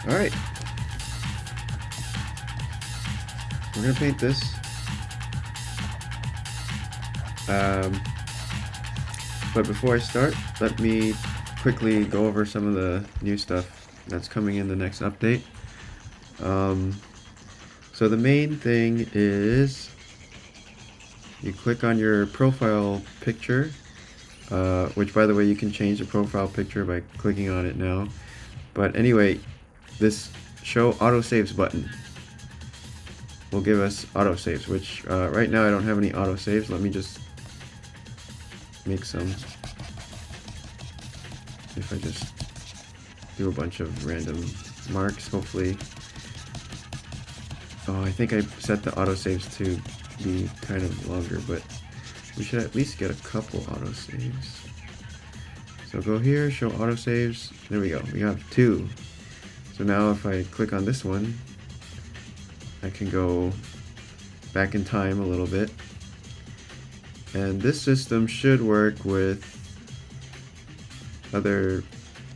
Alright, we're gonna paint this. But before I start, let me quickly go over some of the new stuff that's coming in the next update. So the main thing is you click on your profile picture, which by the way you can change the profile picture by clicking on it now. But anyway, this show autosaves button will give us autosaves, which right now I don't have any autosaves. Let me just make some. If I just do a bunch of random marks, hopefully. Oh, I think I set the autosaves to be kind of longer, but we should at least get a couple autosaves. So go here, show autosaves. There we go. We have 2. So now if I click on this one, I can go back in time a little bit. And this system should work with other,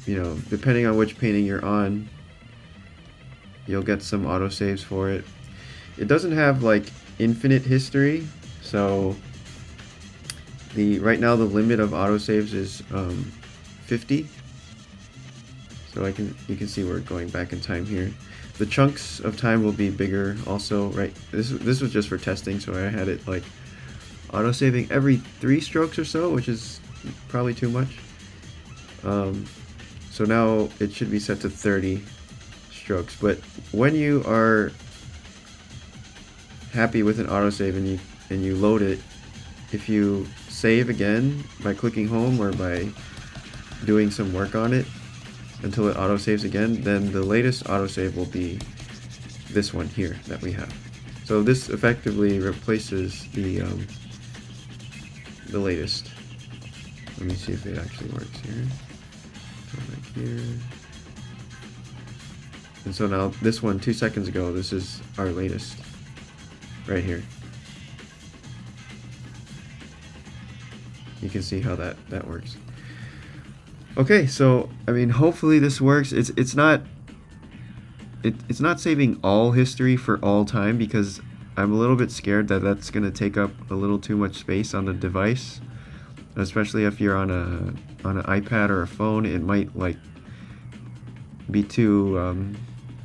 depending on which painting you're on, you'll get some autosaves for it. It doesn't have like infinite history, so right now the limit of autosaves is 50. So you can see we're going back in time here. The chunks of time will be bigger also, right? This was just for testing, so I had it like autosaving every 3 strokes or so, which is probably too much. So now it should be set to 30 strokes. But when you are happy with an autosave and you load it, if you save again by clicking home or by doing some work on it until it autosaves again, then the latest autosave will be this one here that we have. So this effectively replaces the latest. Let me see if it actually works here. Go back here. And so now this one 2 seconds ago, this is our latest right here. You can see how that works. Okay, so I mean, hopefully this works. It's not saving all history for all time, because I'm a little bit scared that that's going to take up a little too much space on the device, especially if you're on an iPad or a phone. It might like be too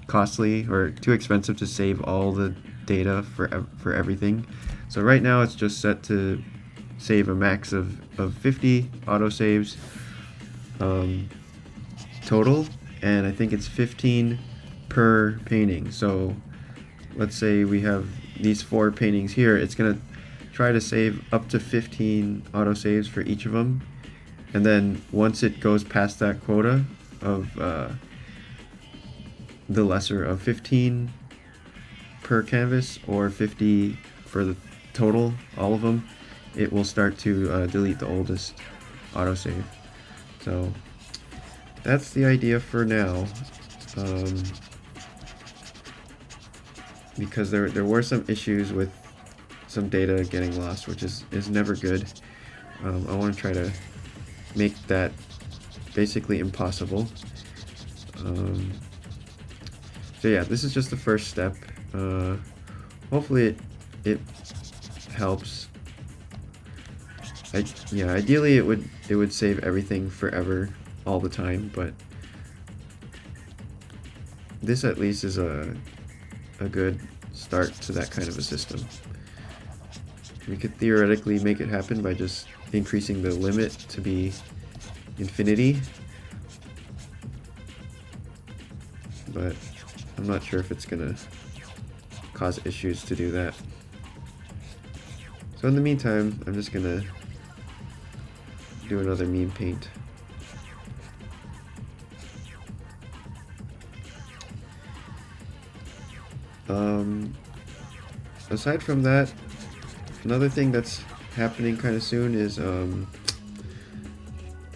costly or too expensive to save all the data for everything. So right now it's just set to save a max of 50 autosaves total, and I think it's 15 per painting. So let's say we have these 4 paintings here, it's gonna try to save up to 15 autosaves for each of them, and then once it goes past that quota of the lesser of 15 per canvas or 50 for the total, all of them, it will start to delete the oldest autosave. So that's the idea for now, because there were some issues with some data getting lost, which is never good. I want to try to make that basically impossible. So yeah, this is just the first step. Hopefully it helps. Ideally it would save everything forever all the time, but this at least is a good start to that kind of a system. We could theoretically make it happen by just increasing the limit to be infinity, but I'm not sure if it's gonna cause issues to do that. So in the meantime, I'm just gonna do another meme paint. Aside from that, another thing that's happening kind of soon is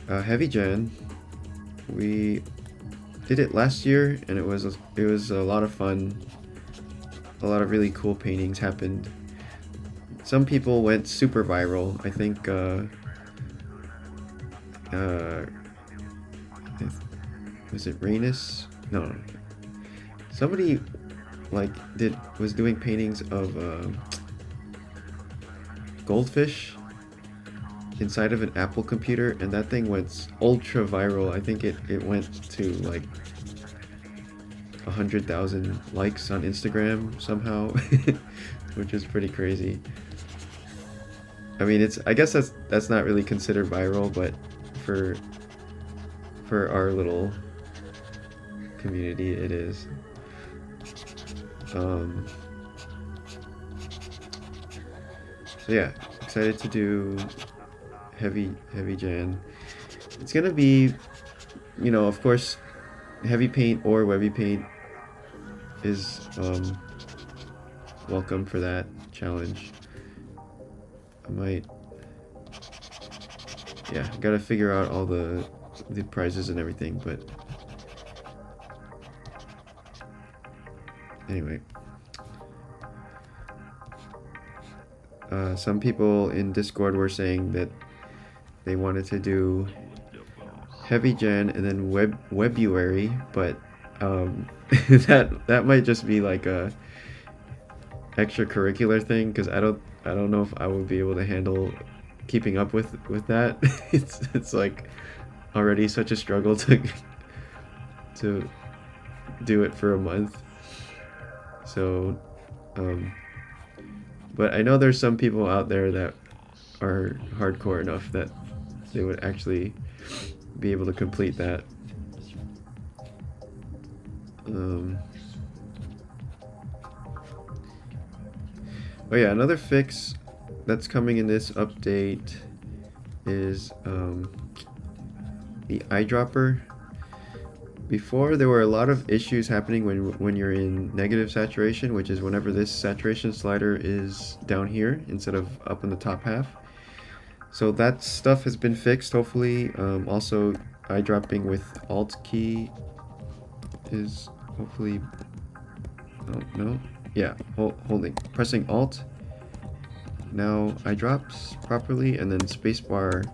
Heavy Jan. We did it last year, and it was a lot of fun. A lot of really cool paintings happened. Some people went super viral. I think was it Rainus? No. somebody like was doing paintings of goldfish inside of an Apple computer, and that thing went ultra viral. I think it went to like 100,000 likes on Instagram somehow, which is pretty crazy. I mean, I guess that's not really considered viral, but for our little community, it is. So yeah, excited to do heavy Jan. It's gonna be, of course, heavy paint or WEBBYPAINT is welcome for that challenge. I might, yeah, gotta figure out all the prizes and everything, but anyway. Some people in Discord were saying that they wanted to do heavy Jan and then Webbuary, but that might just be like a extracurricular thing, because I don't know if I would be able to handle keeping up with that. It's like already such a struggle to do it for a month. So but I know there's some people out there that are hardcore enough that they would actually be able to complete that. Oh yeah, another fix that's coming in this update is the eyedropper. Before, there were a lot of issues happening when you're in negative saturation, which is whenever this saturation slider is down here instead of up in the top half. So that stuff has been fixed, hopefully. Also, eyedropping with Alt key is hopefully... Oh, no? Yeah, pressing Alt. Now eyedrops properly, and then spacebar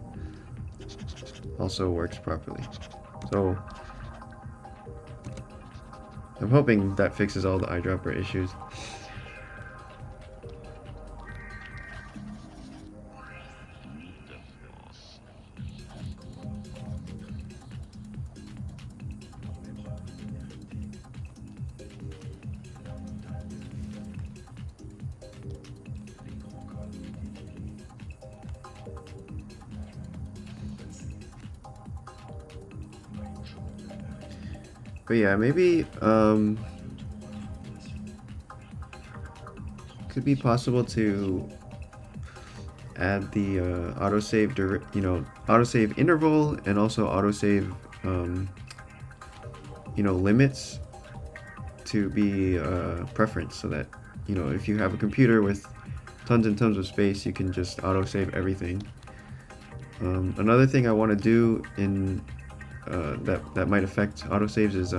also works properly. So I'm hoping that fixes all the eyedropper issues. But yeah, maybe could be possible to add the autosave, autosave interval, and also autosave, limits to be preference, so that if you have a computer with tons and tons of space, you can just autosave everything. Another thing I want to do in that might affect autosaves is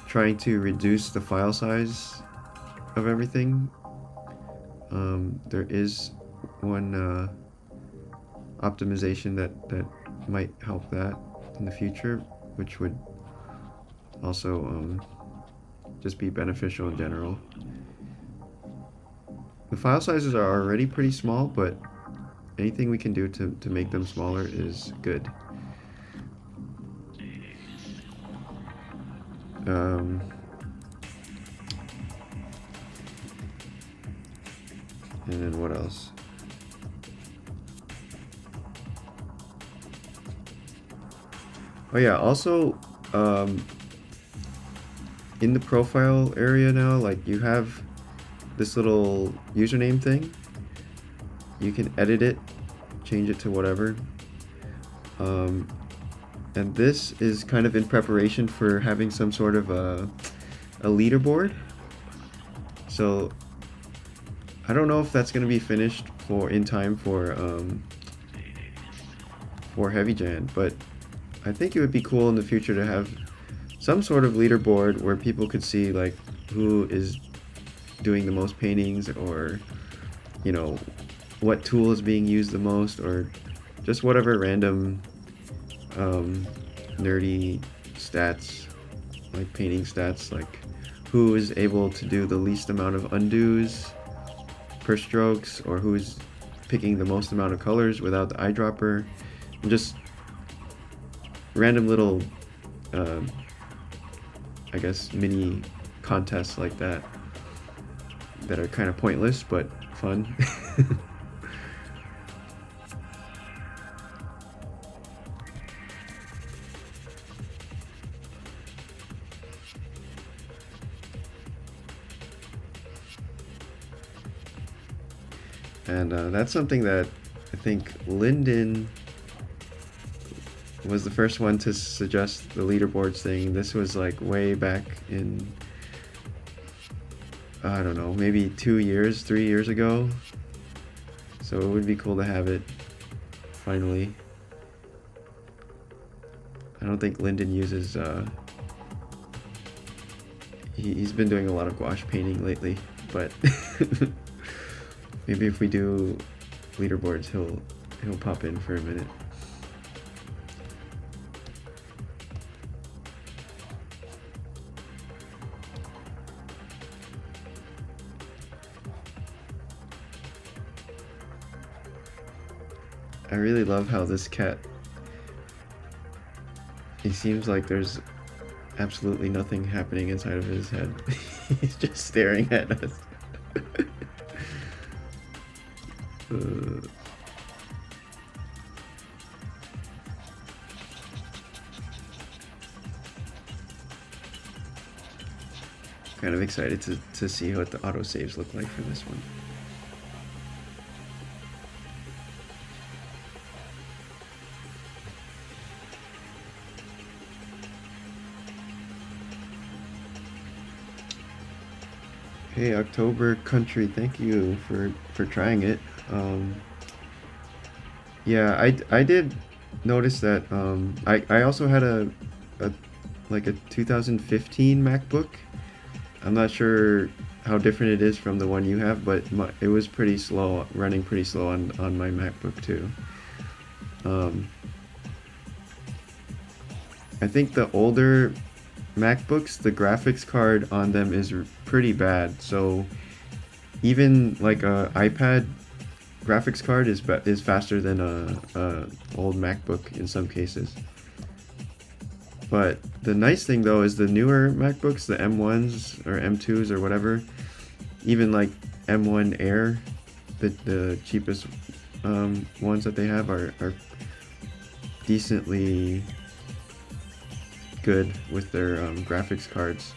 trying to reduce the file size of everything. There is one optimization that might help that in the future, which would also just be beneficial in general. The file sizes are already pretty small, but anything we can do to make them smaller is good. And then what else? Oh yeah, also in the profile area now, like, you have this little username thing. You can edit it, change it to whatever. And this is kind of in preparation for having some sort of a leaderboard. So I don't know if that's going to be finished in time for Heavy Jan, but I think it would be cool in the future to have some sort of leaderboard where people could see like who is doing the most paintings, or what tool is being used the most, or just whatever random nerdy stats like painting stats, like who is able to do the least amount of undos per strokes, or who's picking the most amount of colors without the eyedropper, and just random little I guess mini contests like that that are kind of pointless but fun. And that's something that I think Lyndon was the first one to suggest the leaderboards thing. This was like way back in, I don't know, maybe 3 years ago. So it would be cool to have it finally. I don't think Lyndon uses, he's been doing a lot of gouache painting lately, but maybe if we do leaderboards, he'll pop in for a minute. I really love how this cat, he seems like there's absolutely nothing happening inside of his head. He's just staring at us. Kind of excited to see what the autosaves look like for this one. Hey, October Country, thank you for trying it. Yeah, I did notice that I also had a like a 2015 MacBook. I'm not sure how different it is from the one you have, but it was pretty slow, running pretty slow on my MacBook too. I think the older MacBooks, the graphics card on them is pretty bad. So even like a iPad graphics card is faster than a old MacBook in some cases. But the nice thing though is the newer MacBooks, the M1s or M2s or whatever, even like M1 Air, the cheapest ones that they have are decently good with their graphics cards.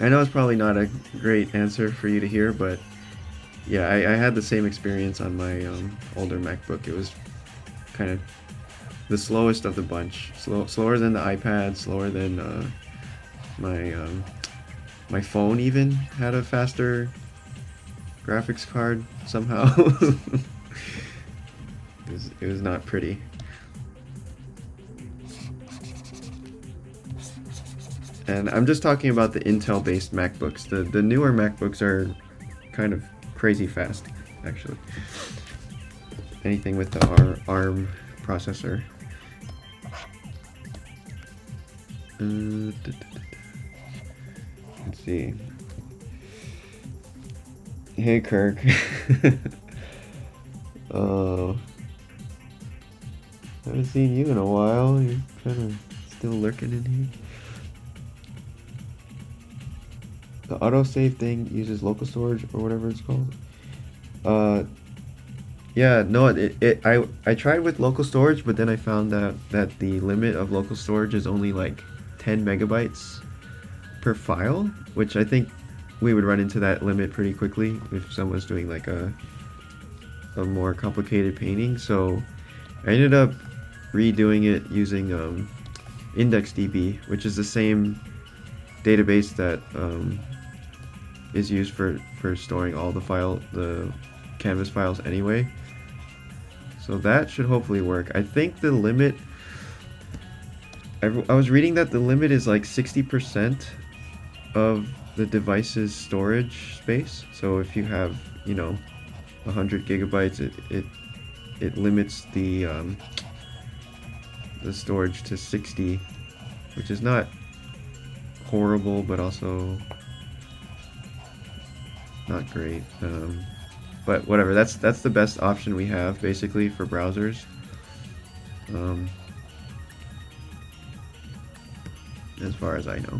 I know it's probably not a great answer for you to hear, but yeah, I had the same experience on my older MacBook. It was kind of the slowest of the bunch. Slower than the iPad, slower than my phone even had a faster graphics card somehow. It was not pretty. And I'm just talking about the Intel-based MacBooks. The newer MacBooks are kind of crazy fast, actually. Anything with the ARM processor. Let's see. Hey, Kirk. Oh, haven't seen you in a while. You're kind of still lurking in here. The autosave thing uses local storage or whatever it's called. Yeah, no, I tried with local storage, but then I found that the limit of local storage is only like 10 megabytes per file, which I think we would run into that limit pretty quickly if someone's doing like a more complicated painting. So I ended up redoing it using IndexedDB, which is the same database that is used for storing all the canvas files anyway. So that should hopefully work. I think the limit, I was reading that the limit is like 60% of the device's storage space. So if you have, 100 gigabytes, it limits the storage to 60, which is not horrible, but also not great. But whatever, that's the best option we have basically for browsers. As far as I know.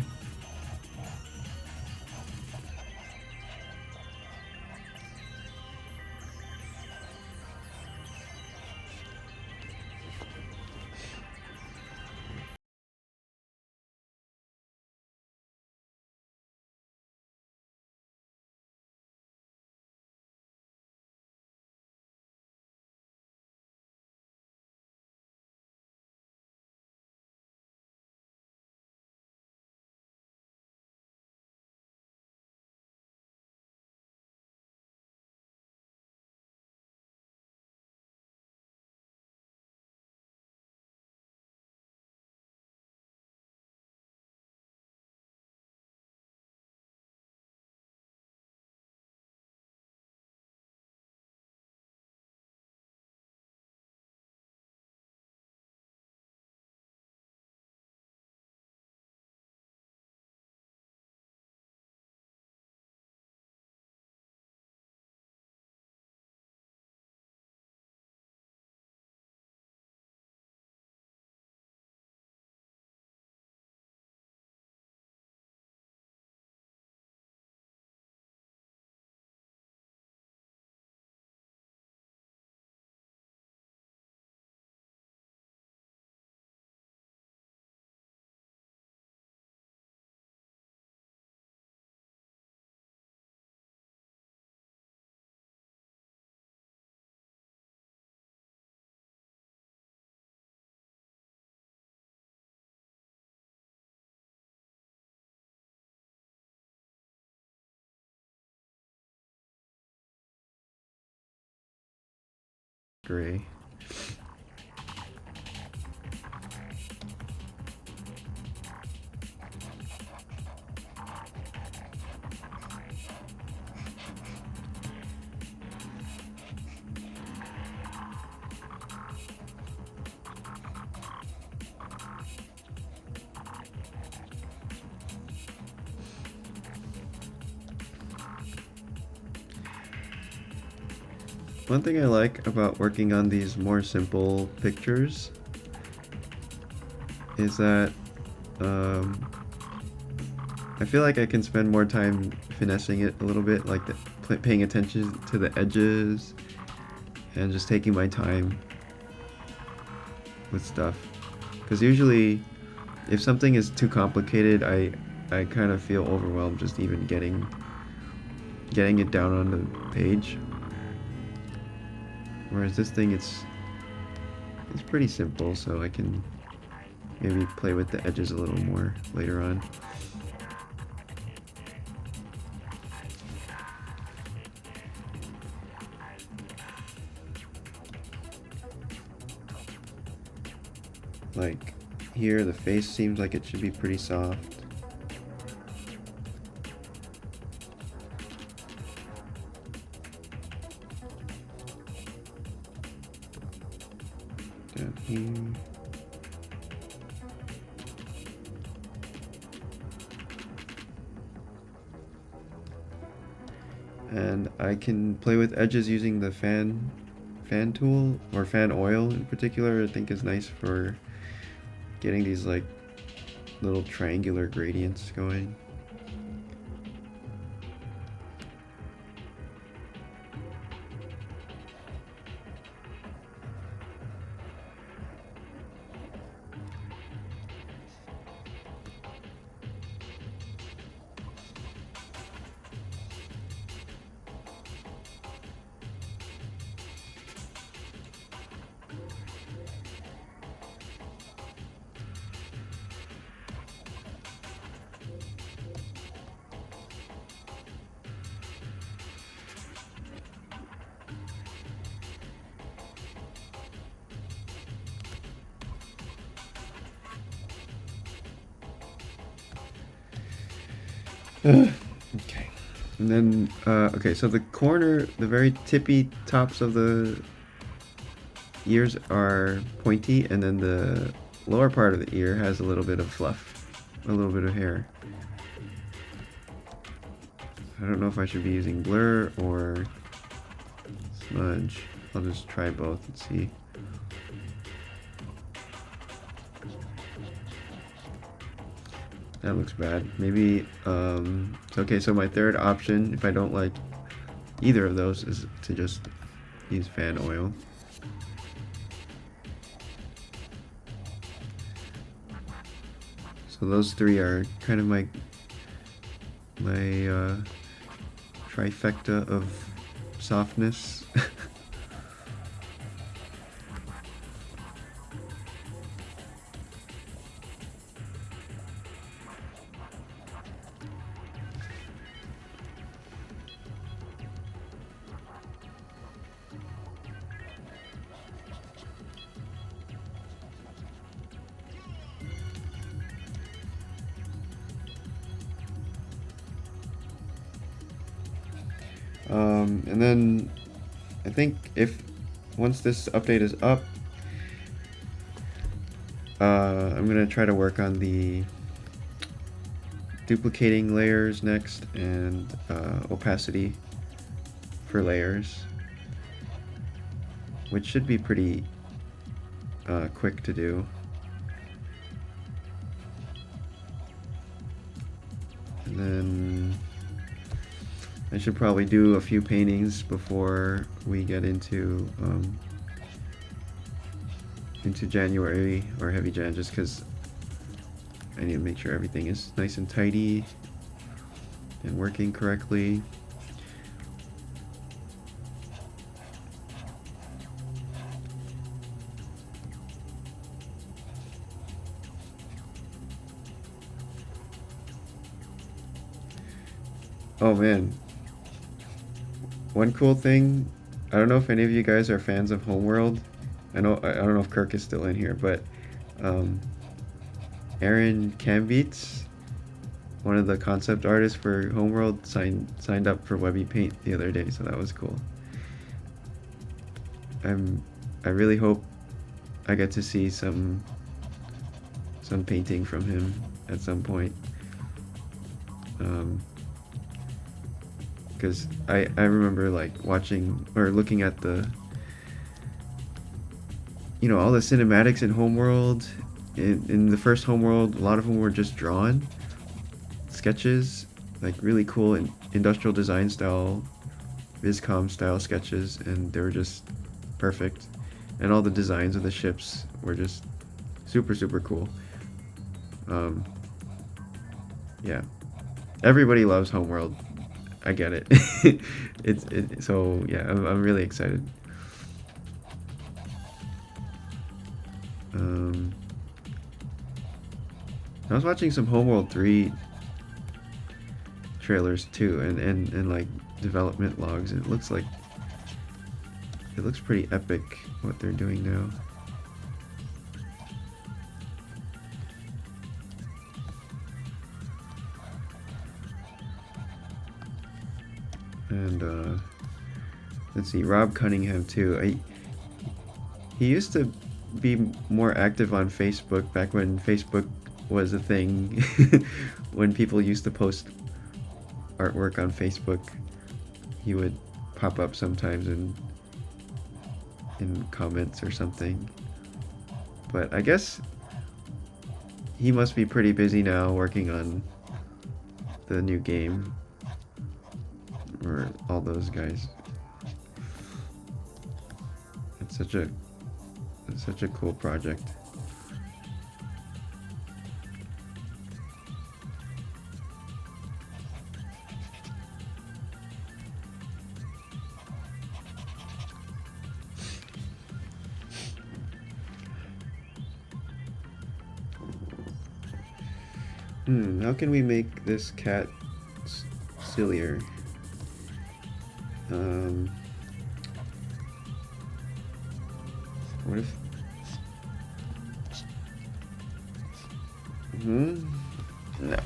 Gray. One thing I like about working on these more simple pictures is that I feel like I can spend more time finessing it a little bit, like paying attention to the edges and just taking my time with stuff. Because usually, if something is too complicated, I kind of feel overwhelmed just even getting it down on the page. Whereas this thing, it's pretty simple, so I can maybe play with the edges a little more later on. Like here, the face seems like it should be pretty soft. Down here. And I can play with edges using the fan tool, or fan oil in particular. I think is nice for getting these like little triangular gradients going. Okay. And then, okay, so the corner, the very tippy tops of the ears are pointy, and then the lower part of the ear has a little bit of fluff. a little bit of hair. I don't know if I should be using blur or smudge. I'll just try both and see. That looks bad. Maybe, okay, so my third option, if I don't like either of those, is to just use fan oil. So those three are kind of my trifecta of softness. And then I think once this update is up, I'm gonna try to work on the duplicating layers next and opacity for layers, which should be pretty quick to do. And then I should probably do a few paintings before we get into January or heavy Jan, just because I need to make sure everything is nice and tidy and working correctly. Oh man. One cool thing, I don't know if any of you guys are fans of Homeworld. I don't know if Kirk is still in here, but Aaron Kambeats, one of the concept artists for Homeworld, signed up for WEBBYPAINT the other day, so that was cool. I really hope I get to see some painting from him at some point. Because I remember like watching or looking at the, you know, all the cinematics in Homeworld. In the first Homeworld, a lot of them were just drawn sketches, like really cool industrial design style, Viscom style sketches, and they were just perfect. And all the designs of the ships were just super cool. Yeah, everybody loves Homeworld. I get it. So yeah, I'm really excited. I was watching some Homeworld 3 trailers too, and like development logs, and it looks pretty epic what they're doing now. And let's see, Rob Cunningham too. He used to be more active on Facebook back when Facebook was a thing. When people used to post artwork on Facebook, he would pop up sometimes in comments or something. But I guess he must be pretty busy now working on the new game. Or all those guys. It's such a cool project. How can we make this cat sillier? What if... No.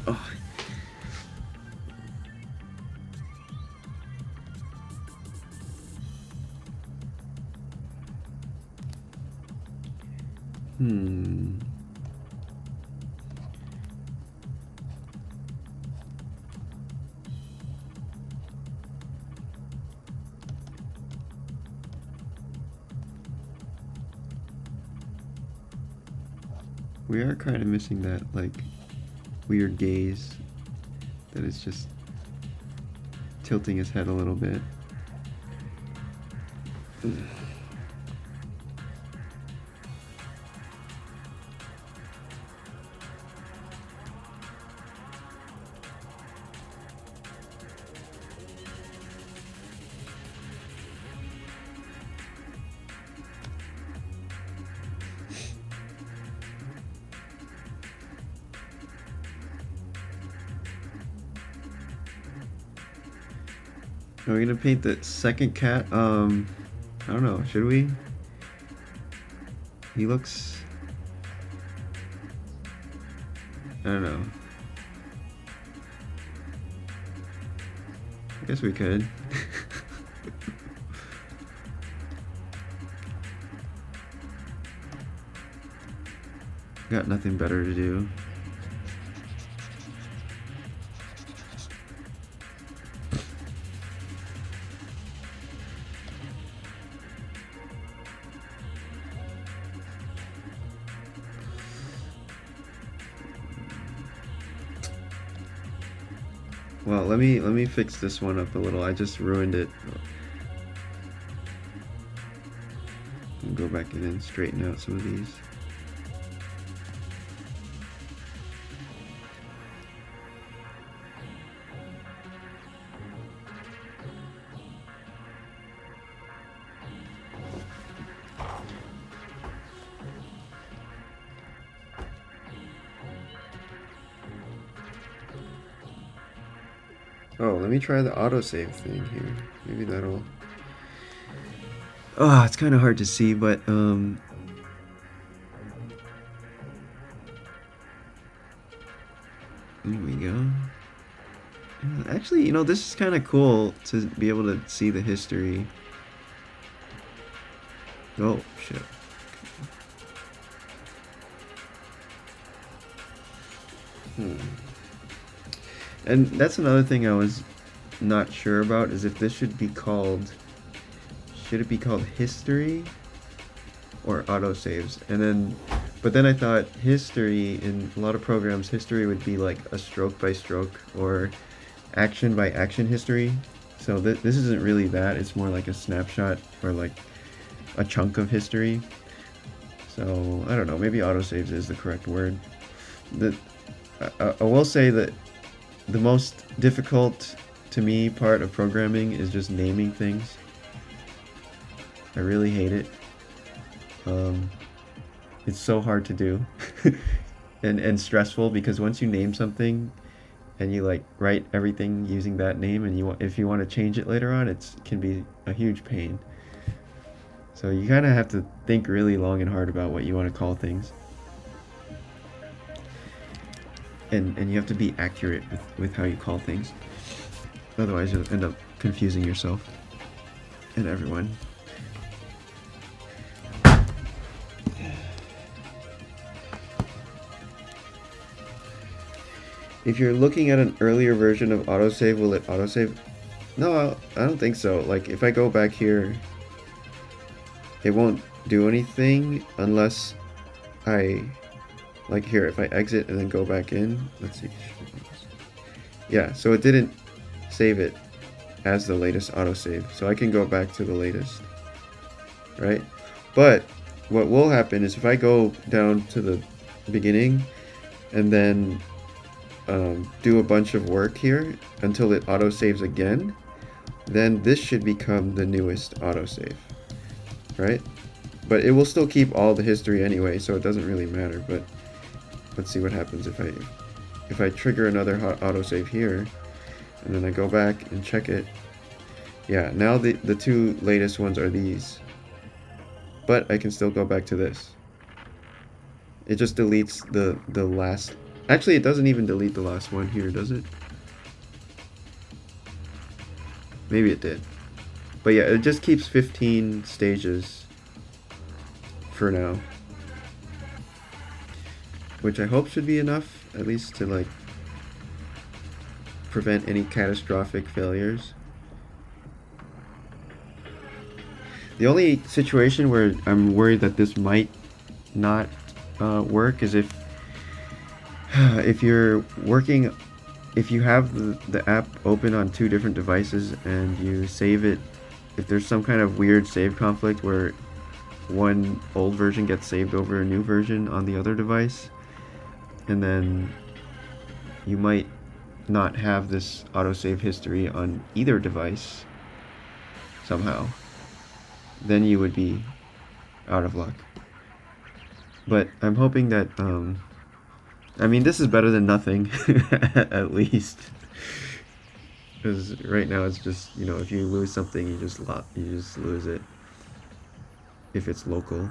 We are kind of missing that, like, weird gaze that is just tilting his head a little bit. Are we gonna paint the second cat? I don't know, should we? He looks... I don't know. I guess we could. Got nothing better to do. Well, let me fix this one up a little. I just ruined it. I'll go back in and straighten out some of these. Oh, let me try the autosave thing here. Maybe that'll... Oh, it's kind of hard to see, but there we go. Actually, you know, this is kind of cool to be able to see the history. Oh, shit. And that's another thing I was not sure about, is if this should it be called history or autosaves? And then, but then I thought history, in a lot of programs, history would be like a stroke by stroke or action by action history. So this isn't really that, it's more like a snapshot or like a chunk of history. So I don't know, maybe autosaves is the correct word. I will say that the most difficult to me part of programming is just naming things. I really hate it. It's so hard to do and stressful, because once you name something and you like write everything using that name, and if you want to change it later on, it can be a huge pain. So you kind of have to think really long and hard about what you want to call things. And you have to be accurate with how you call things. Otherwise you'll end up confusing yourself and everyone. If you're looking at an earlier version of autosave, will it autosave? No, I don't think so. Like, if I go back here, it won't do anything unless I... Like here, if I exit and then go back in, let's see. Yeah, so it didn't save it as the latest autosave. So I can go back to the latest, right? But what will happen is if I go down to the beginning and then do a bunch of work here until it autosaves again, then this should become the newest autosave, right? But it will still keep all the history anyway, so it doesn't really matter. But let's see what happens if I trigger another autosave here, and then I go back and check it. Yeah, now the two latest ones are these, but I can still go back to this. It just deletes the last. Actually, it doesn't even delete the last one here, does it? Maybe it did. But yeah, it just keeps 15 stages for now, which I hope should be enough, at least to like prevent any catastrophic failures. The only situation where I'm worried that this might not work is if If you're working, if you have the app open on two different devices and you save it, if there's some kind of weird save conflict where one old version gets saved over a new version on the other device, and then you might not have this autosave history on either device somehow, then you would be out of luck. But I'm hoping that, I mean, this is better than nothing, at least. Because right now it's just, you know, if you lose something, you just lose it. If it's local,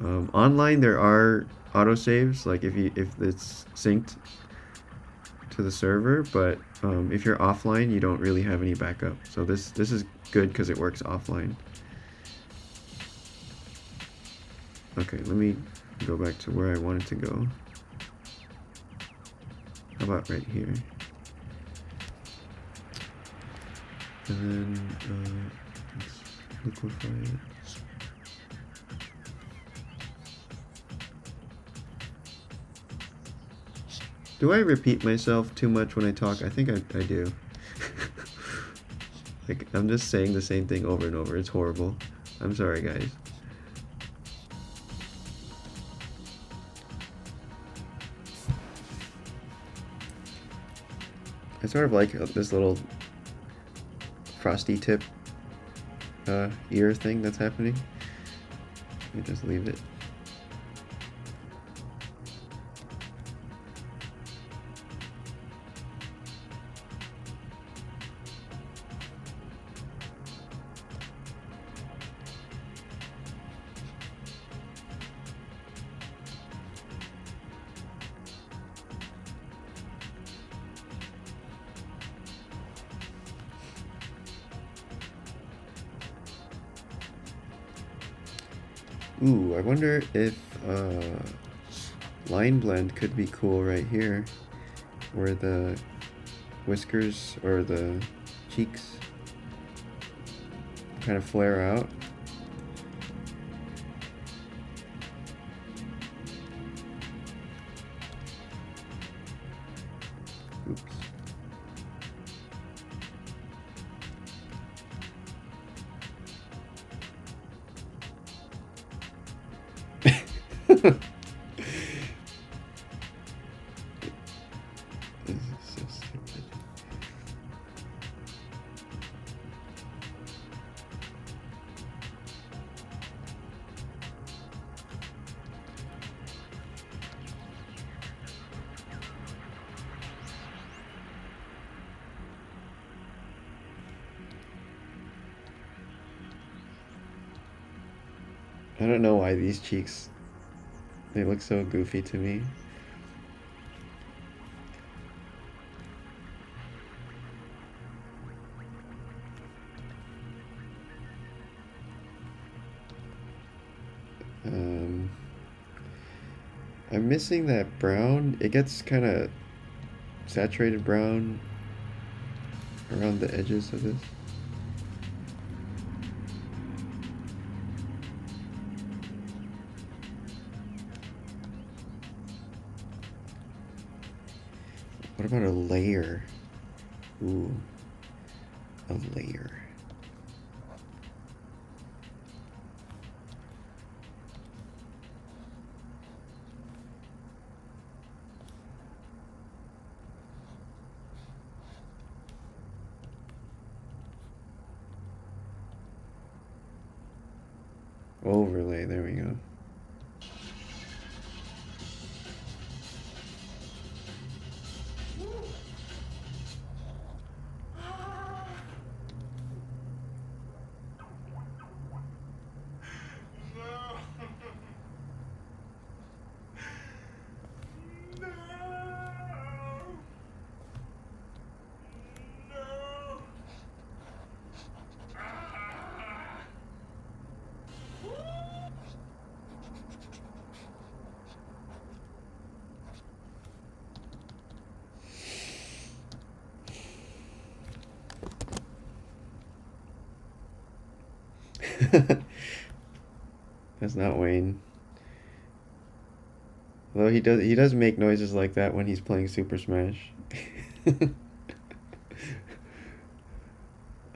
online there are autosaves, like if it's synced to the server, but if you're offline, you don't really have any backup. So this is good because it works offline. Okay, let me go back to where I wanted to go. How about right here? And then let's liquefy it. Do I repeat myself too much when I talk? I think I do. Like, I'm just saying the same thing over and over. It's horrible. I'm sorry, guys. I sort of like this little frosty tip ear thing that's happening. You just leave it. Ooh, I wonder if line blend could be cool right here, where the whiskers or the cheeks kind of flare out. Oops. This is so stupid. I don't know why these cheeks, they look so goofy to me. I'm missing that brown. It gets kind of saturated brown around the edges of this. What about a layer? Ooh, a layer. Overlay, there we go. That's not Wayne. Although he does make noises like that when he's playing Super Smash.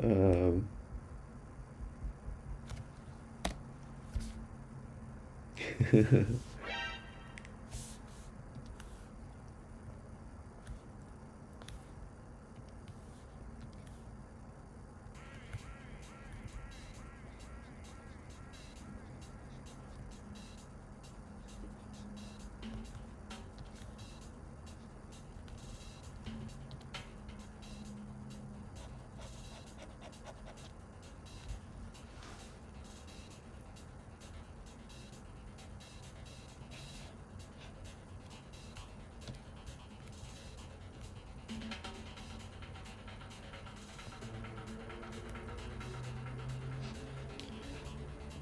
um,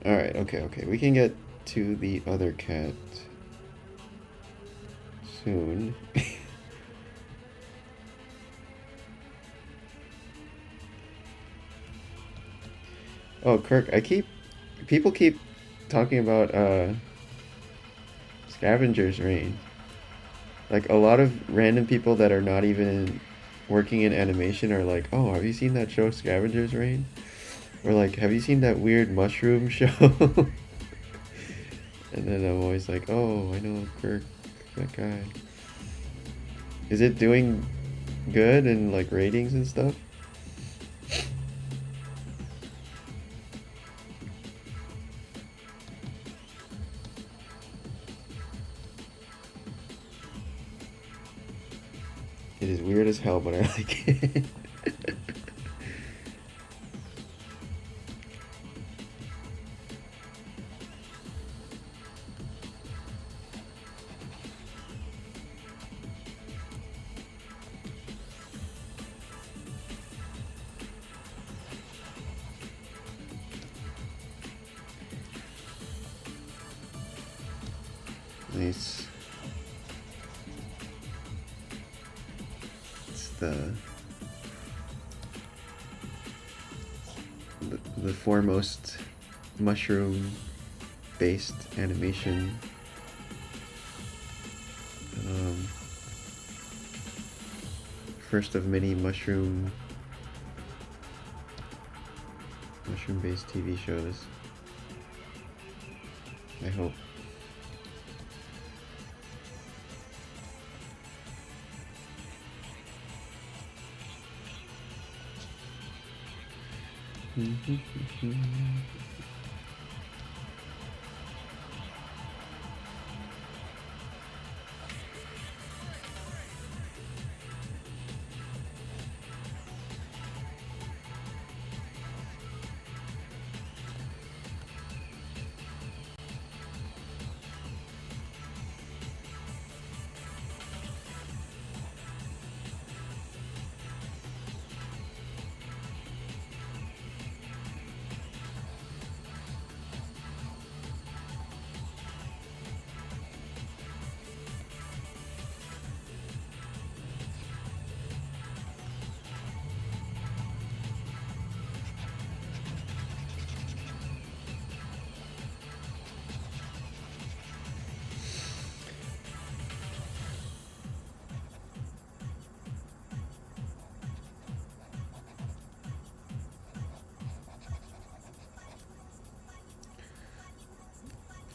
Alright, okay. We can get to the other cat soon. Oh, Kirk, people keep talking about Scavenger's Reign. Like, a lot of random people that are not even working in animation are like, oh, have you seen that show Scavenger's Reign? Or like, have you seen that weird mushroom show? And then I'm always like, oh, I know Kirk, that guy. Is it doing good in like ratings and stuff? It is weird as hell, but I like it. Nice. It's the foremost mushroom based animation first of many mushroom based TV shows, I hope.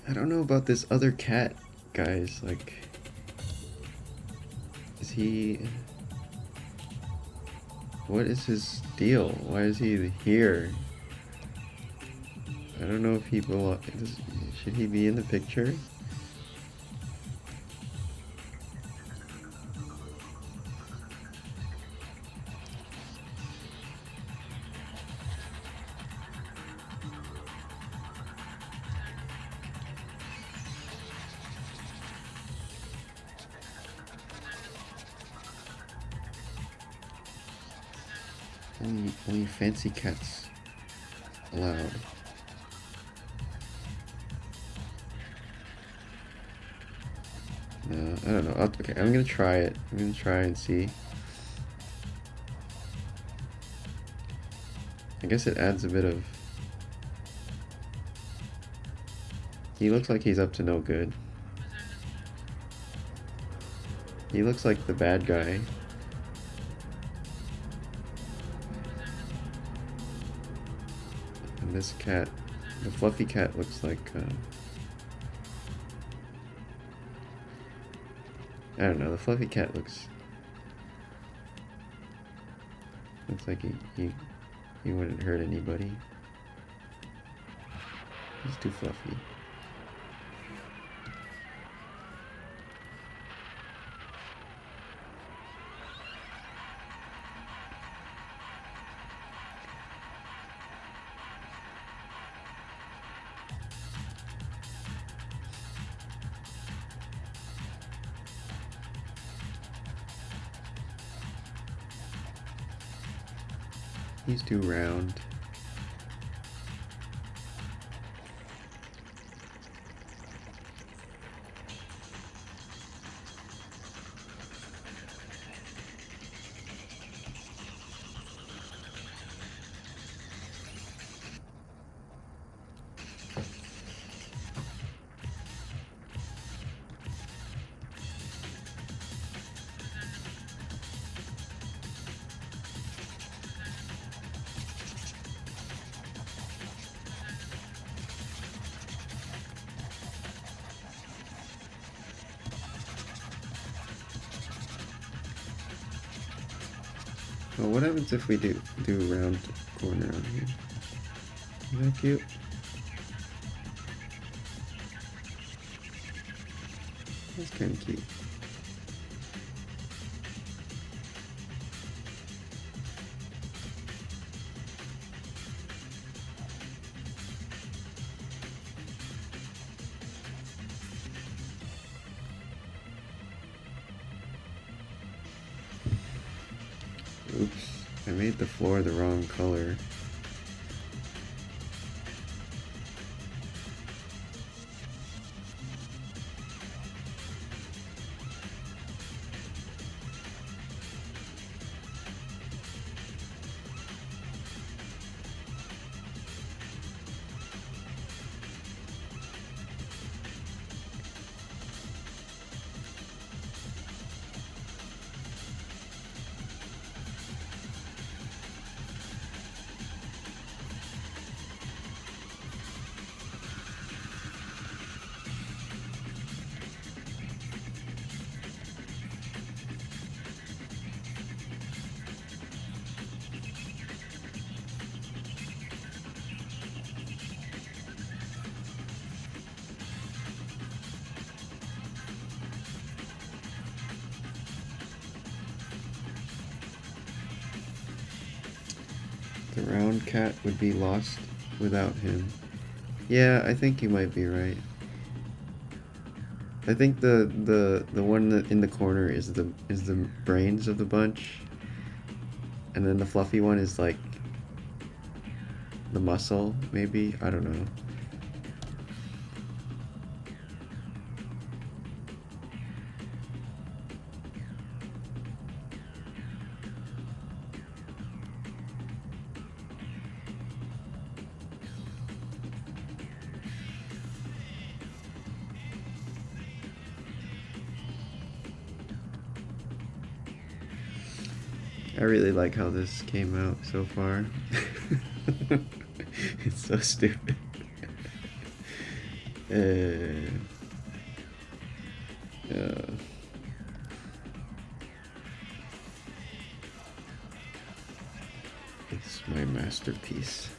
I don't know about this other cat, guys. Like, is he... What is his deal? Why is he here? I don't know if he belongs... Should he be in the picture? Only fancy cats allowed. No, I don't know. Okay, I'm gonna try it. I'm gonna try and see. I guess it adds a bit of... He looks like he's up to no good. He looks like the bad guy. And this cat, the fluffy cat, looks like I don't know. The fluffy cat looks like he wouldn't hurt anybody. He's too fluffy. He's too round. Well, what happens if we do round corner on here? Isn't that cute? That's kind of cute. Oops, I made the floor the wrong color. The round cat would be lost without him. Yeah, I think you might be right. I think the one that in the corner is the brains of the bunch, and then the fluffy one is like the muscle, maybe? I don't know. I really like how this came out so far. It's so stupid. It's my masterpiece.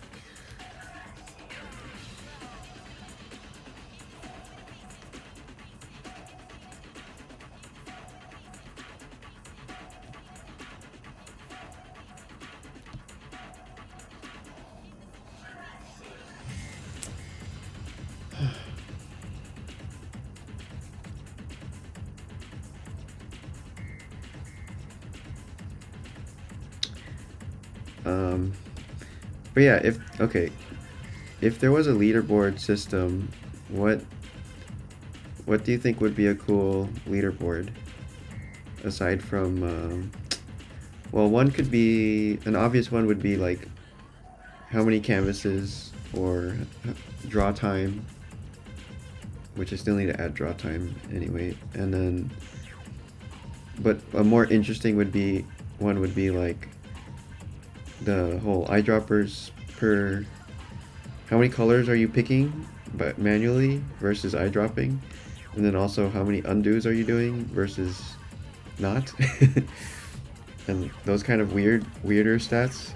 But yeah, if there was a leaderboard system, what do you think would be a cool leaderboard? Aside from, well, one could be, an obvious one would be like how many canvases or draw time, which I still need to add draw time anyway, and then But a more interesting one would be like the whole eyedroppers per how many colors are you picking but manually versus eyedropping, and then also how many undos are you doing versus not. And those kind of weirder stats.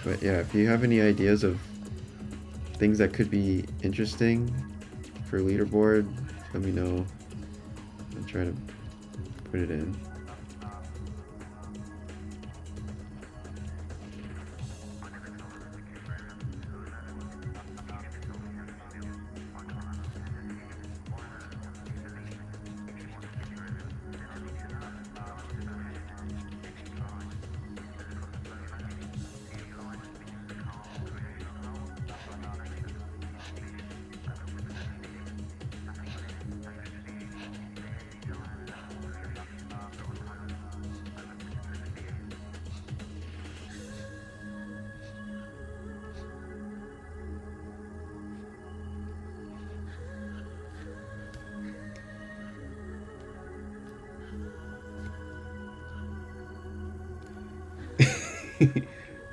But yeah, if you have any ideas of things that could be interesting for leaderboard, let me know. I'll try to put it in.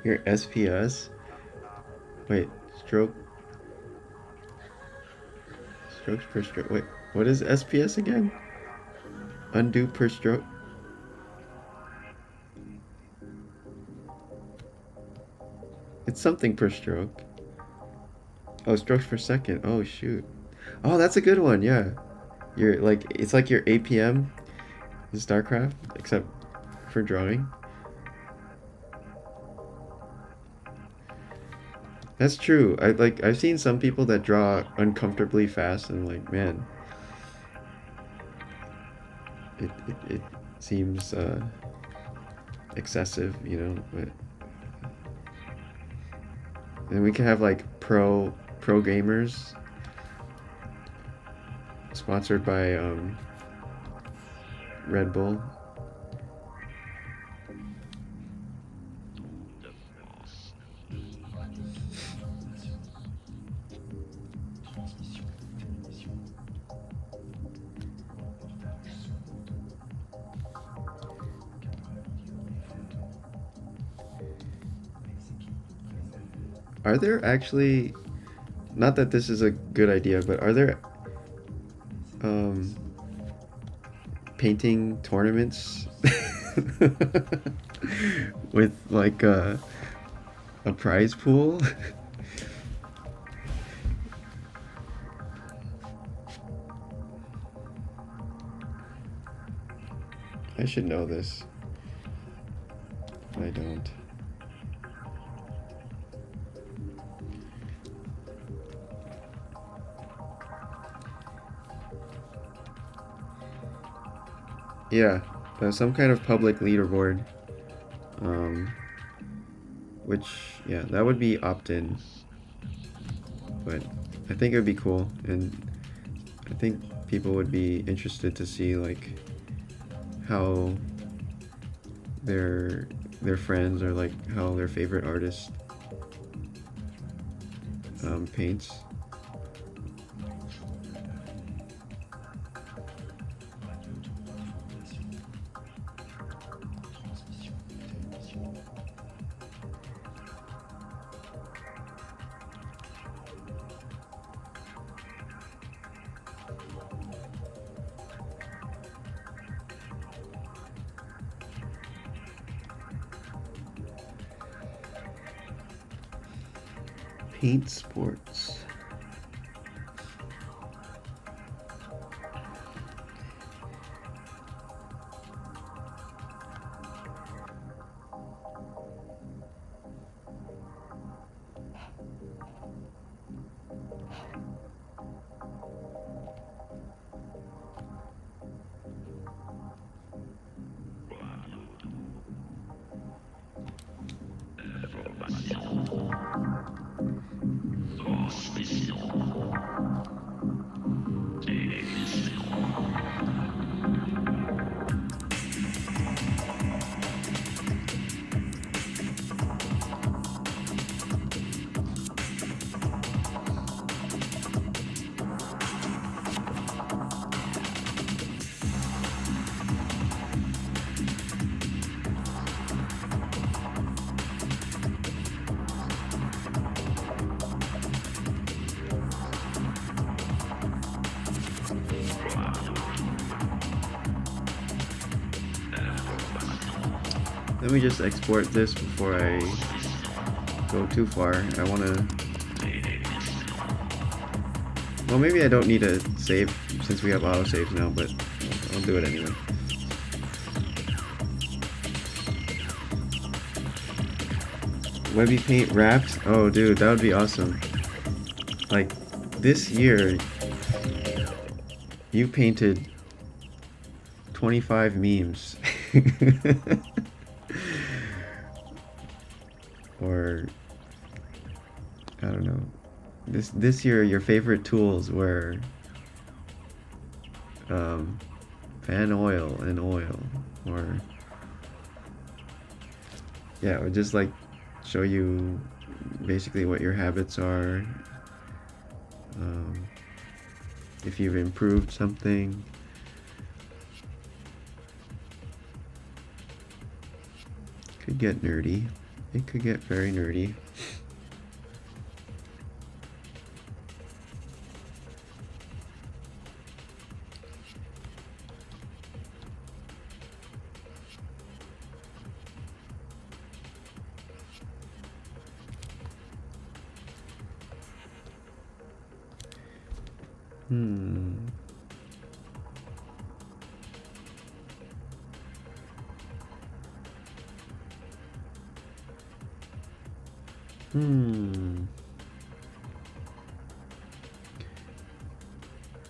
Your SPS? Wait, strokes per stroke. Wait, what is SPS again? Undo per stroke? It's something per stroke. Oh, strokes per second. Oh, shoot. Oh, that's a good one, yeah. You're like, it's like your APM in StarCraft, except for drawing. That's true. I've seen some people that draw uncomfortably fast and like, man, it seems excessive, you know, but and we can have like pro gamers sponsored by Red Bull. Are there actually, not that this is a good idea, but are there um, painting tournaments with like a prize pool? I should know this. I don't. Yeah, some kind of public leaderboard. Um, which, yeah, that would be opt-in. But I think it would be cool, and I think people would be interested to see like how their friends or like how their favorite artist paints. Paint sports. Let me just export this before I go too far. I want to... Well, maybe I don't need a save since we have autosaves now, but I'll do it anyway. WEBBYPAINT wrapped? Oh, dude, that would be awesome. Like, this year, you painted 25 memes. Or, I don't know. This year, your favorite tools were fan oil and oil, or yeah, or just like show you basically what your habits are, if you've improved something. Could get nerdy. It could get very nerdy.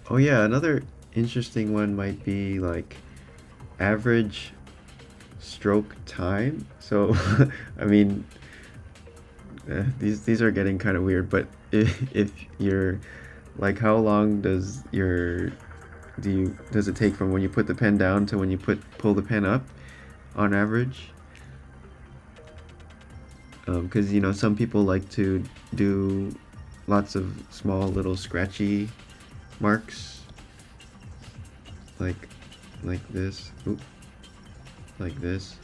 Oh yeah, another interesting one might be like average stroke time. So, I mean, these are getting kind of weird, but if you're like, how long does does it take from when you put the pen down to when you pull the pen up on average? Because you know, some people like to do lots of small little scratchy marks, like this. Oop, like this.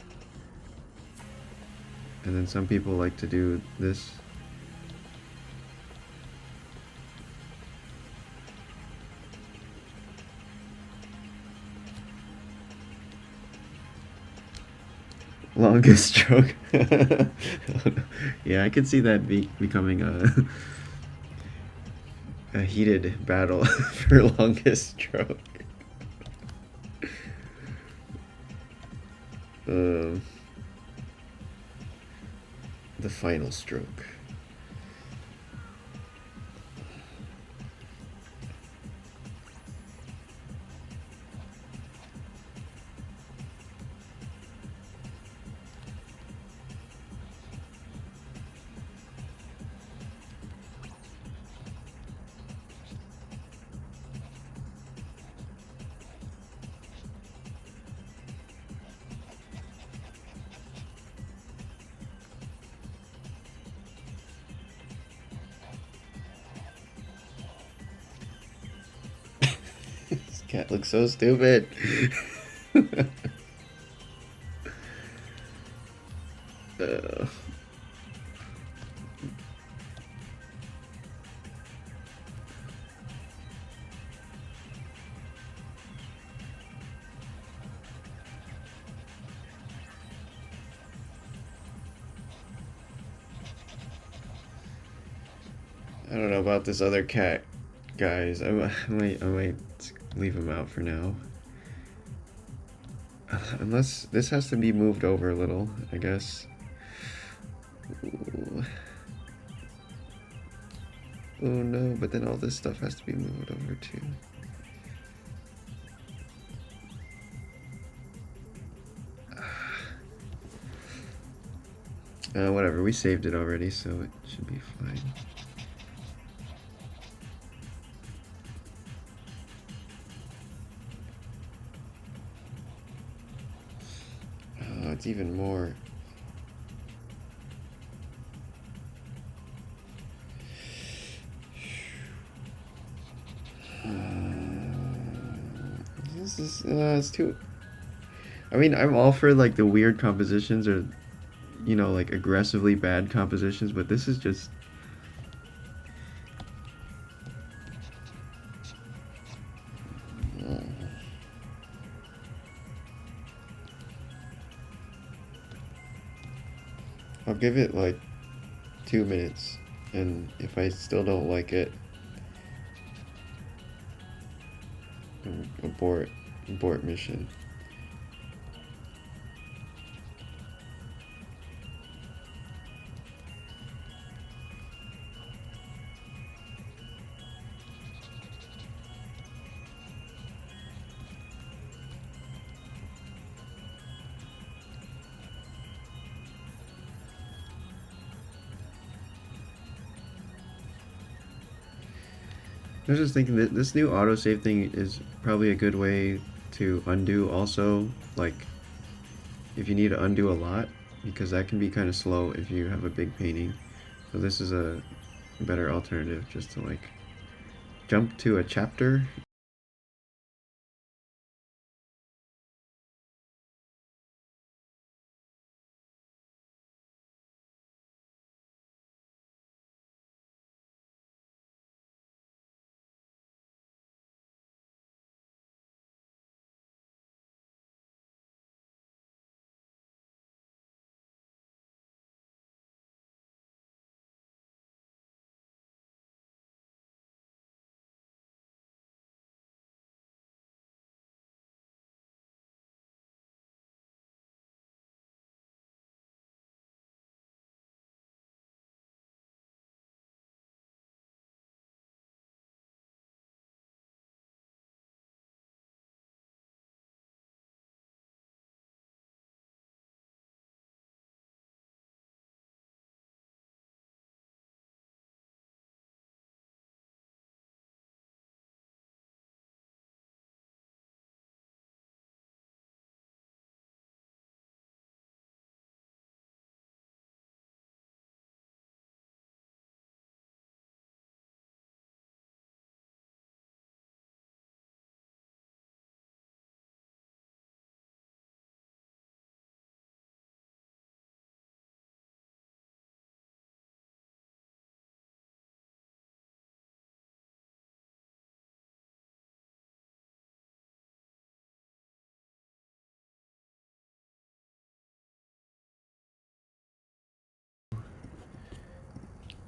And then some people like to do this. Longest stroke. Yeah, I could see that becoming a heated battle for longest stroke. The final stroke. This cat looks so stupid. uh. I don't know about this other cat, guys. I might leave him out for now. Unless this has to be moved over a little, I guess. Ooh. Oh no, but then all this stuff has to be moved over too. Whatever, we saved it already, so it should be fine. Oh, it's even more. This is, it's too... I mean, I'm all for, like, the weird compositions or, you know, like, aggressively bad compositions, but this is just... I'll give it like 2 minutes, and if I still don't like it, abort mission. I was just thinking that this new autosave thing is probably a good way to undo also, like if you need to undo a lot, because that can be kind of slow if you have a big painting. So this is a better alternative, just to like jump to a chapter.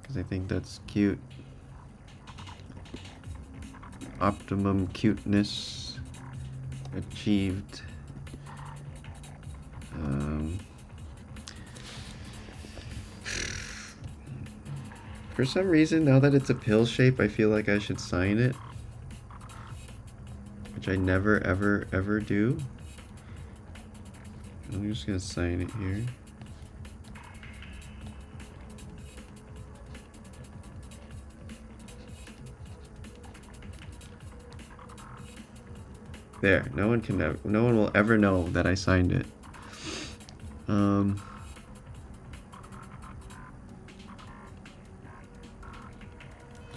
Because I think that's cute. Optimum cuteness achieved. For some reason, now that it's a pill shape, I feel like I should sign it. Which I never, ever, ever do. I'm just gonna sign it here. There, no one will ever know that I signed it.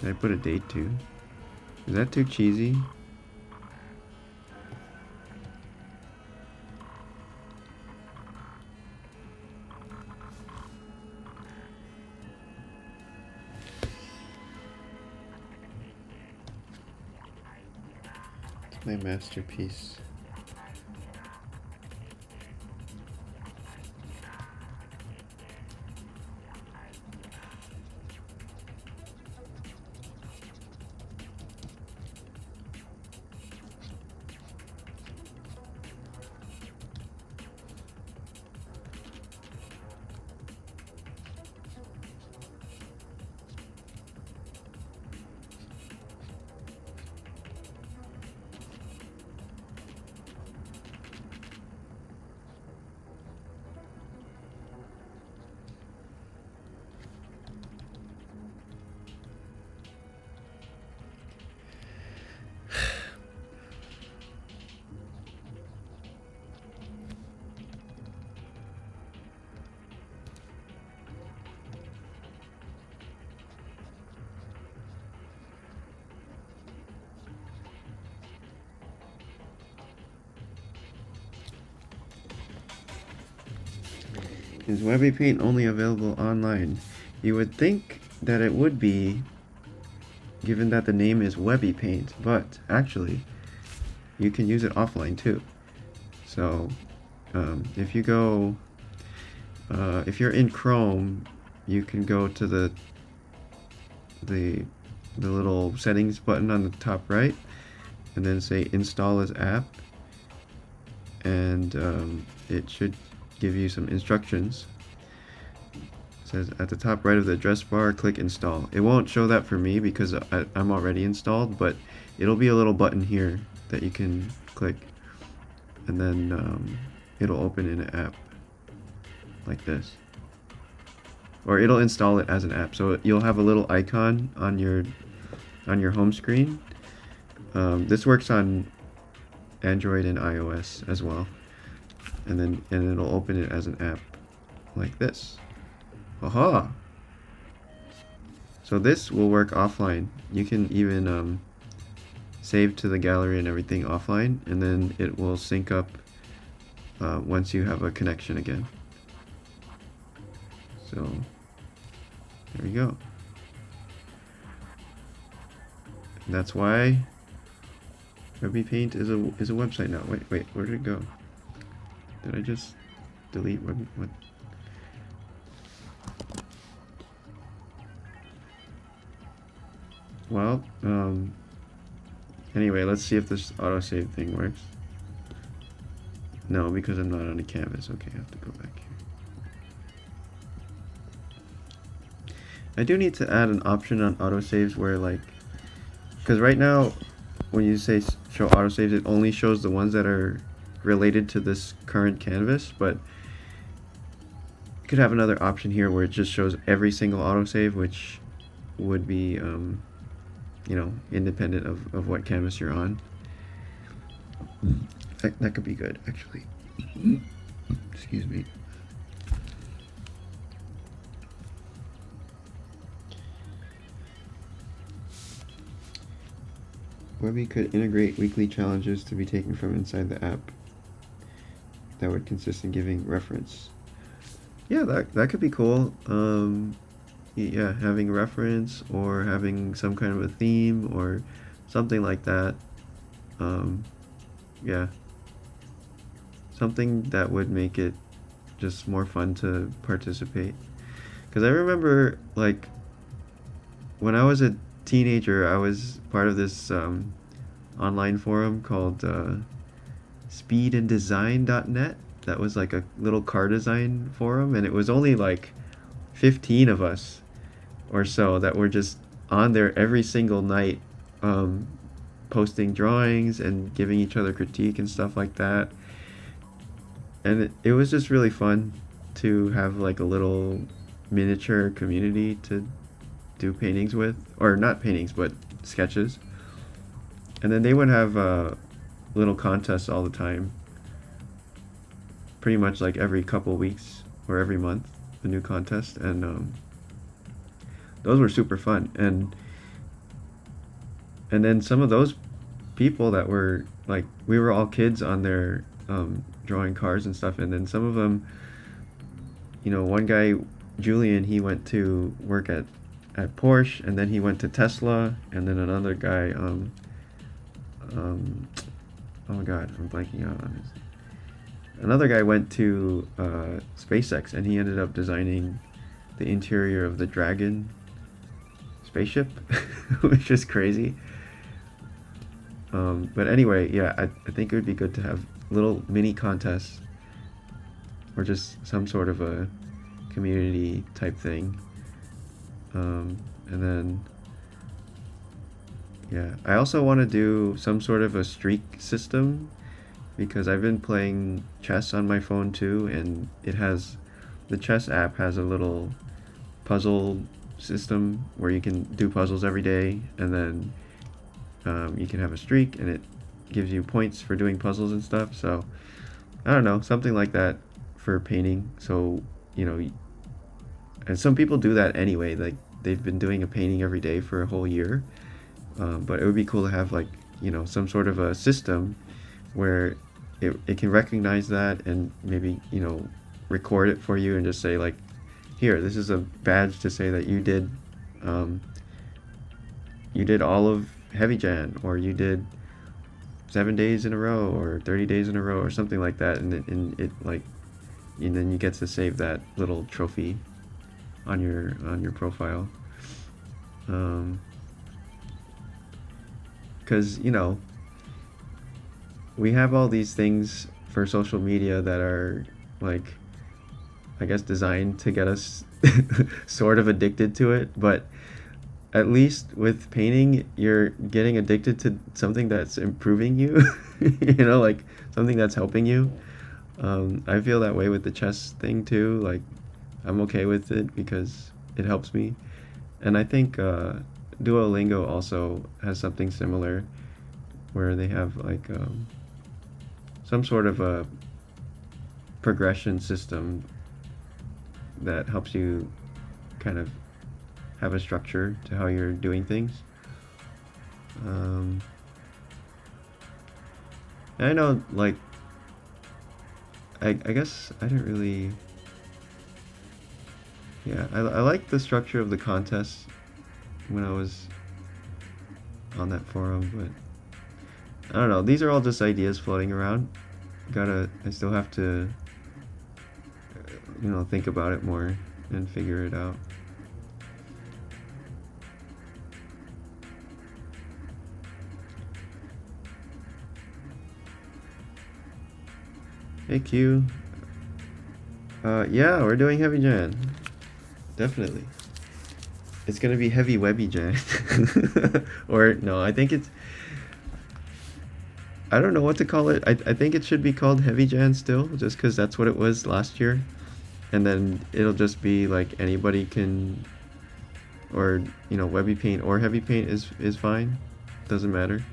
Did I put a date too? Is that too cheesy? It's my masterpiece. Is WEBBYPAINT only available online? You would think that it would be, given that the name is WEBBYPAINT, but actually, you can use it offline too. So, if you go if you're in Chrome, you can go to the little settings button on the top right, and then say install as app, and it should give you some instructions. It says at the top right of the address bar, click install. It won't show that for me because I'm already installed, but it'll be a little button here that you can click, and then it'll open in an app like this, or it'll install it as an app. So you'll have a little icon on your home screen. This works on Android and iOS as well, and it'll open it as an app like this. Aha! So this will work offline. You can even save to the gallery and everything offline, and then it will sync up once you have a connection again. So there we go. And that's why WEBBYPAINT is a website now. Wait, where did it go? Did I just delete what? Well, anyway, let's see if this autosave thing works. No, because I'm not on a canvas. Okay, I have to go back here. I do need to add an option on autosaves where, like, because right now when you say show autosaves, it only shows the ones that are related to this current canvas, but you could have another option here where it just shows every single autosave, which would be you know, independent of what canvas you're on. That could be good, actually. Excuse me. Webby could integrate weekly challenges to be taken from inside the app that would consist in giving reference. Yeah, that could be cool. Yeah, having reference or having some kind of a theme or something like that. Yeah, something that would make it just more fun to participate. Because I remember, like, when I was a teenager, I was part of this online forum called speedanddesign.net. That was like a little car design forum, and it was only like 15 of us or so that were just on there every single night, posting drawings and giving each other critique and stuff like that. And it was just really fun to have like a little miniature community to do paintings with, or not paintings but sketches. And then they would have little contests all the time, pretty much like every couple weeks or every month, a new contest. And those were super fun. And then some of those people that were like, we were all kids on there drawing cars and stuff, and then some of them, you know, one guy, Julian, he went to work at Porsche, and then he went to Tesla, and then another guy, oh god, I'm blanking out on his. Another guy went to SpaceX, and he ended up designing the interior of the Dragon spaceship, which is crazy. But anyway, yeah, I think it would be good to have little mini contests, or just some sort of a community type thing. And then, yeah, I also want to do some sort of a streak system, because I've been playing chess on my phone too, and the chess app has a little puzzle system where you can do puzzles every day, and then you can have a streak, and it gives you points for doing puzzles and stuff. So I don't know, something like that for painting. So, you know, and some people do that anyway, like they've been doing a painting every day for a whole year. But it would be cool to have, like, you know, some sort of a system where it can recognize that and maybe, you know, record it for you and just say, like, here, this is a badge to say that you did all of Heavy Jan, or you did 7 days in a row, or 30 days in a row, or something like that. And it like and then you get to save that little trophy on your profile. Because we have all these things for social media that are like, I guess, designed to get us sort of addicted to it, but at least with painting, you're getting addicted to something that's improving you, like something that's helping you. I feel that way with the chess thing too. Like, I'm okay with it because it helps me. And I think Duolingo also has something similar where they have like some sort of a progression system that helps you kind of have a structure to how you're doing things. I know, like, I guess I didn't really. Yeah, I like the structure of the contest when I was on that forum, but I don't know. These are all just ideas floating around. I still have to, think about it more and figure it out. Hey Q. Yeah, we're doing Heavy Jan. Definitely. It's gonna be Heavy Webby Jan. Or, no, I think it's. I don't know what to call it. I think it should be called Heavy Jan still, just because that's what it was last year. And then it'll just be like anybody can. Or, Webby Paint or Heavy Paint is fine. Doesn't matter.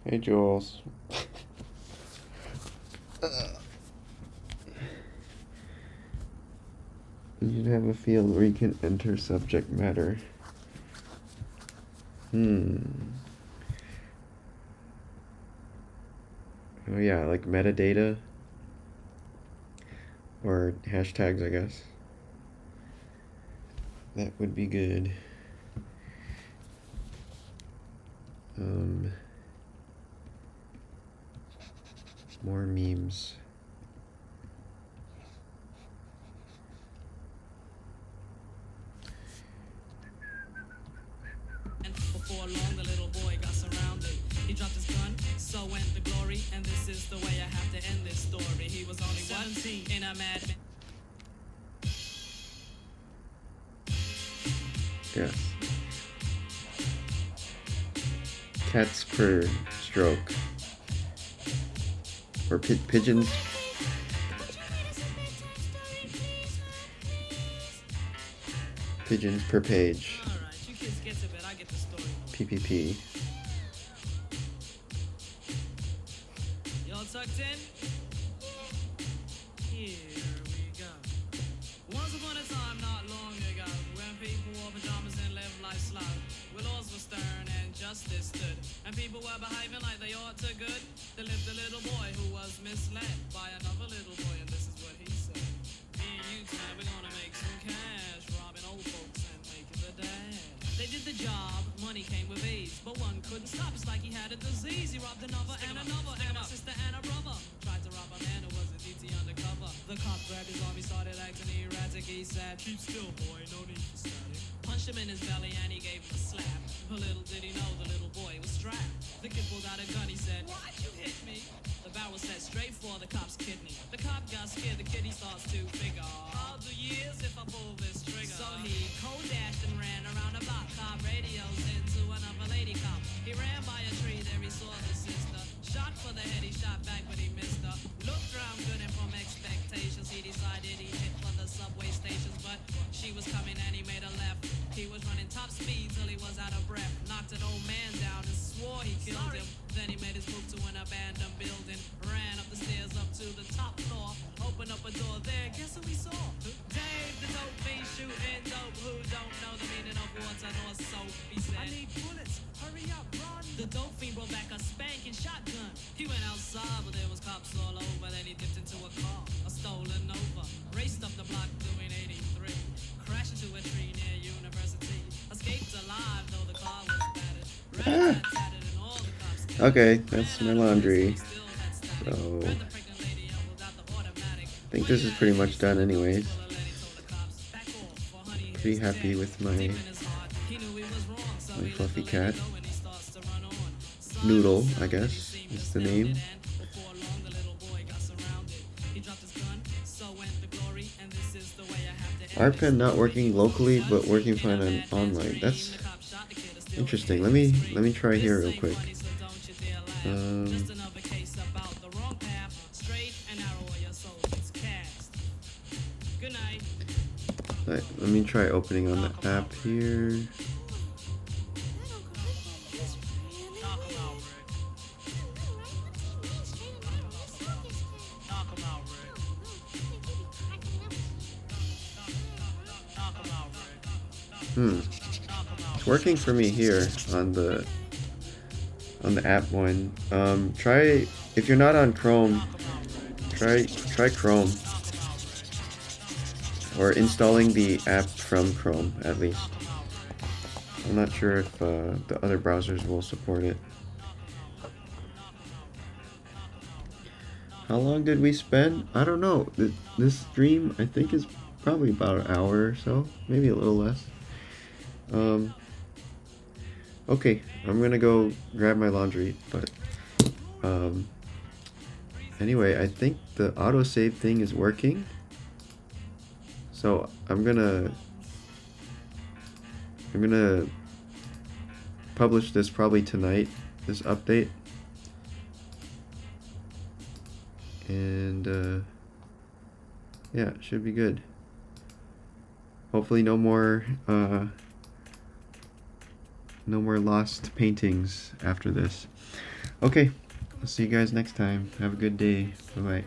Hey, Jules. You should have a field where you can enter subject matter. Oh yeah, like metadata or hashtags, I guess. That would be good. More memes. Before long, the little boy got surrounded. He dropped his gun, so went the glory. And this is the way I have to end this story. He was only 17 in a mad. Yes. Cats per stroke. Or pigeons. Pigeons per page. Alright, you kids get to bed, I get the story. PPP. Y'all tucked in? Here we go. Once upon a time, not long ago, when people wore pajamas and lived life slow, where laws were stern and justice stood, and people were behaving like they ought to good, there lived a little boy who was misled by another little boy, and this is what he said. Me and you tonight, we're gonna make some cash, robbing old folks and making the dash. They did the job, money came with ease, but one couldn't stop, it's like he had a disease. He robbed another and another, and a sister and a brother. Tried to rob a man who was a DT undercover. The cop grabbed his arm, he started acting erratic. He said, "Keep still, boy, no need for static." Punched him in his belly and he gave him a slap. But little did he know the little boy was strapped. The kid pulled out a gun, he said, "Why'd you hit me?" The barrel set straight for the cop's kidney. The cop got scared, the kid he starts to figure, I'll do years if I pull this trigger. So he cold dashed and ran around the block, cop radios into another lady cop. He ran by a tree, there he saw the sister. Shot for the head, he shot back, but he missed her. Looked around good and from expectations, he decided he'd hit for the subway stations. But she was coming and he made a left. He was running top speed till he was out of breath. Knocked an old man down and swore he killed him. Then he made his move to an abandoned building. Ran up the stairs up to the top floor. Opened up a door there, guess who he saw? Dave, the dope fiend shooting dope. Who don't know the meaning of water nor soap? He said, "I need bullets, hurry up, run." The dope fiend brought back a spanking shotgun. He went outside, but there was cops all over. Then he dipped into a car, a stolen Nova. Raced up the block doing 83. Crashed into a tree near University. Escaped alive, though the car was battered. Rat tatted and all the cops came. Okay, that's my laundry. So, I think this is pretty much done anyways. Pretty happy with my fluffy cat. Noodle, I guess, is the name. RPen not working locally, but working fine on online. That's interesting. Let me try here real quick. Let me try opening on the app here. It's working for me here on the app one. Try, if you're not on Chrome, try Chrome, or installing the app from Chrome at least. I'm not sure if the other browsers will support it. How long did we spend? I don't know. This stream I think is probably about an hour or so, maybe a little less. Okay, I'm gonna go grab my laundry, but anyway, I think the autosave thing is working, so I'm gonna publish this probably tonight, this update, and yeah, it should be good. Hopefully no more No more lost paintings after this. Okay, I'll see you guys next time. Have a good day. Bye-bye.